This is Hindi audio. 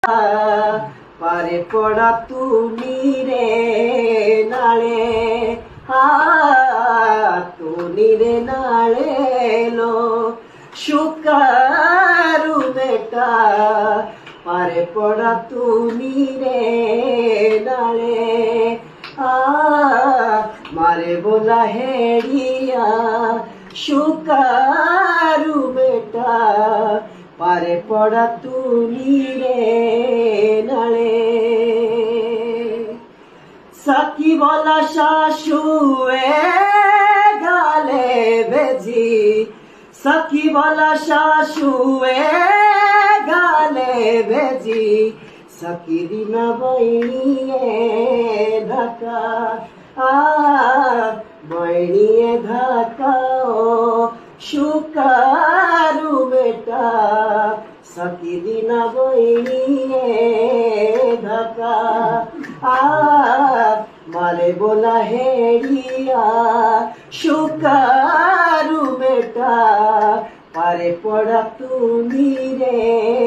पारे पड़ा तूनी रे नाले तूनी रे नाले लो शुकारू बेटा पारे पड़ा तूनी रे नाले मारे बोला हेड़िया शुकारू बेटा पारे पड़ा तूनी रे नाले सखी बोला शाशुए गाले भेजी सखी बोला शाशुए गाले भेजी सखी दिना बहनिए धक्का बहनिए धक्का शुकारू बेटा सखी दिना बहनिए धक्का मारे बोला हेड़िया शुकारू बेटा पारे पड़ा तूनी रे।